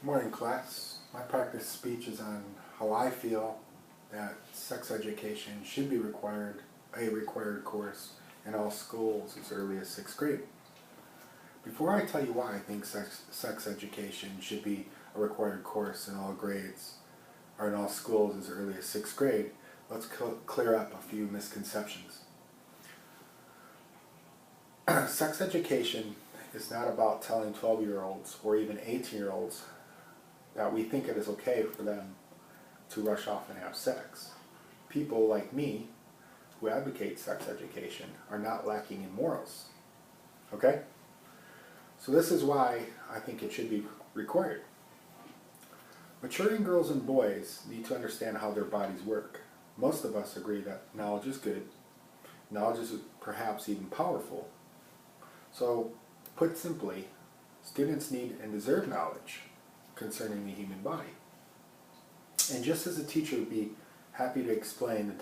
Morning, class. My practice speech is on how I feel that sex education should be a required course in all schools as early as 6th grade. Before I tell you why I think sex education should be a required course in all grades or in all schools as early as 6th grade, let's clear up a few misconceptions. Sex education is not about telling 12-year-olds or even 18-year-olds that we think it is okay for them to rush off and have sex. People like me who advocate sex education are not lacking in morals. Okay? So this is why I think it should be required. Maturing girls and boys need to understand how their bodies work. Most of us agree that knowledge is good. Knowledge is perhaps even powerful. So, put simply, students need and deserve knowledge concerning the human body. And just as a teacher would be happy to explain the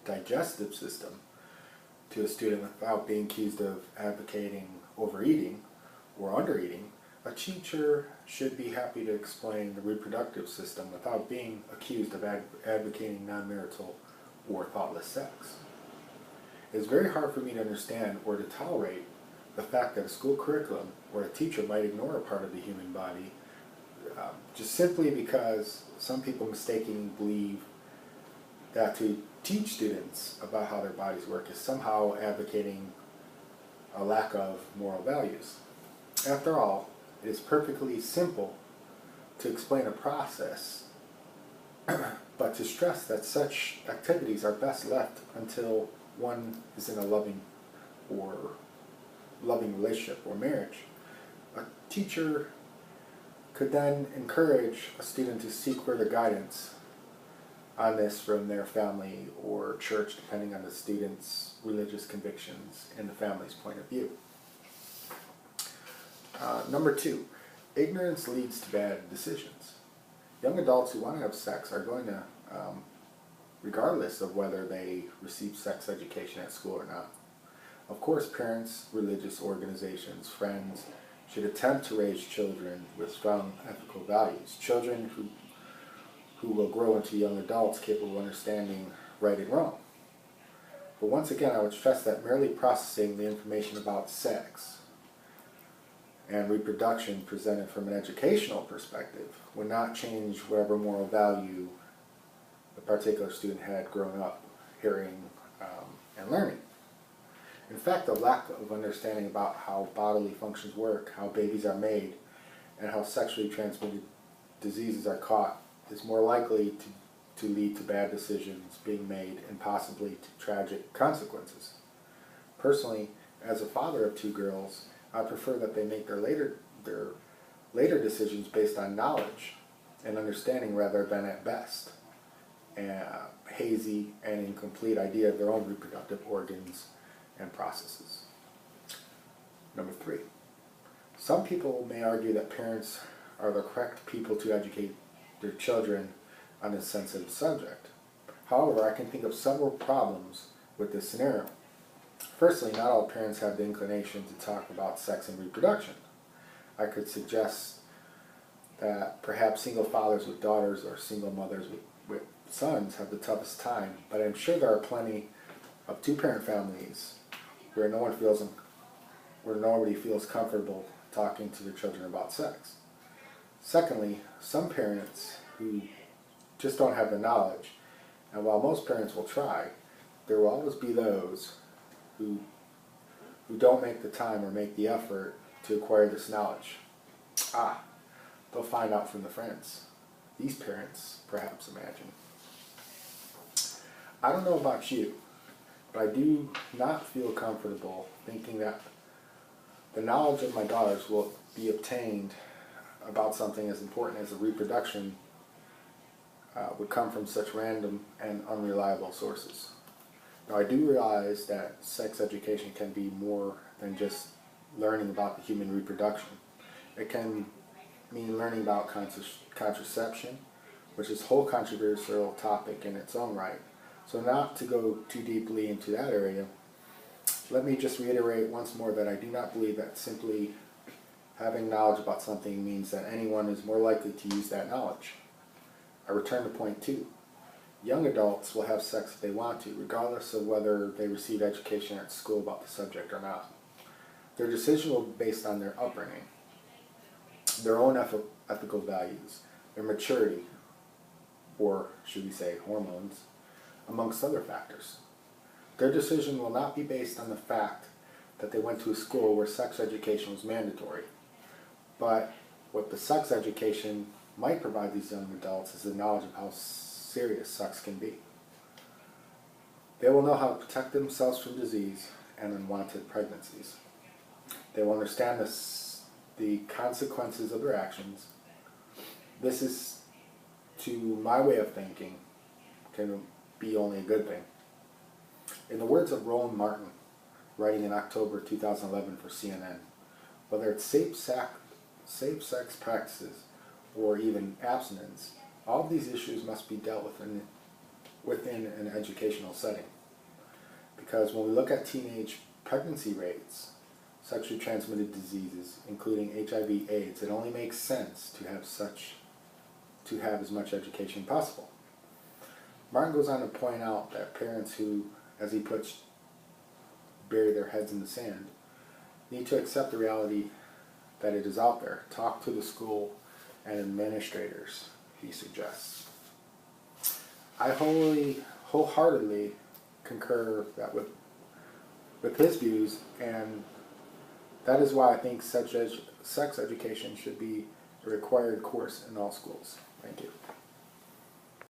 digestive system to a student without being accused of advocating overeating or undereating, a teacher should be happy to explain the reproductive system without being accused of advocating non-marital or thoughtless sex. It is very hard for me to understand or to tolerate the fact that a school curriculum or a teacher might ignore a part of the human body just simply because some people mistakenly believe that to teach students about how their bodies work is somehow advocating a lack of moral values. After all, it is perfectly simple to explain a process, but to stress that such activities are best left until one is in a loving relationship or marriage. A teacher could then encourage a student to seek further guidance on this from their family or church, depending on the student's religious convictions and the family's point of view. Number 2, ignorance leads to bad decisions. Young adults who want to have sex are going to, regardless of whether they receive sex education at school or not. Of course, parents, religious organizations, friends should attempt to raise children with strong ethical values. Children who will grow into young adults capable of understanding right and wrong. But once again, I would stress that merely processing the information about sex and reproduction presented from an educational perspective would not change whatever moral value the particular student had growing up hearing and learning. In fact, the lack of understanding about how bodily functions work, how babies are made, and how sexually transmitted diseases are caught is more likely to lead to bad decisions being made and possibly to tragic consequences. Personally, as a father of 2 girls, I prefer that they make their later decisions based on knowledge and understanding rather than, at best, a hazy and incomplete idea of their own reproductive organs and processes. Number 3, some people may argue that parents are the correct people to educate their children on this sensitive subject. However, I can think of several problems with this scenario. Firstly, not all parents have the inclination to talk about sex and reproduction. I could suggest that perhaps single fathers with daughters or single mothers with sons have the toughest time, but I'm sure there are plenty of 2-parent families where nobody feels comfortable talking to their children about sex. Secondly, some parents who just don't have the knowledge, and while most parents will try, there will always be those who don't make the time or make the effort to acquire this knowledge. They'll find out from the friends. These parents perhaps imagine. I don't know about you, but I do not feel comfortable thinking that the knowledge of my daughters will be obtained about something as important as a reproduction would come from such random and unreliable sources. Now, I do realize that sex education can be more than just learning about the human reproduction. It can mean learning about contraception, which is a whole controversial topic in its own right. So not to go too deeply into that area, let me just reiterate once more that I do not believe that simply Having knowledge about something means that anyone is more likely to use that knowledge. I return to point 2. Young adults will have sex if they want to, regardless of whether they receive education at school about the subject or not. Their decision will be based on their upbringing, their own ethical values, their maturity, or should we say hormones, amongst other factors. Their decision will not be based on the fact that they went to a school where sex education was mandatory, but what the sex education might provide these young adults is the knowledge of how serious sex can be. They will know how to protect themselves from disease and unwanted pregnancies. They will understand the consequences of their actions. This is, to my way of thinking, can be only a good thing. In the words of Roland Martin, writing in October 2011 for CNN, whether it's safe sex practices or even abstinence, all of these issues must be dealt with within an educational setting. Because when we look at teenage pregnancy rates, sexually transmitted diseases, including HIV/AIDS, it only makes sense to have as much education as possible. Martin goes on to point out that parents who, as he puts, bury their heads in the sand, need to accept the reality that it is out there. Talk to the school and administrators, he suggests. I wholeheartedly concur that with his views, and that is why I think sex education should be a required course in all schools. Thank you.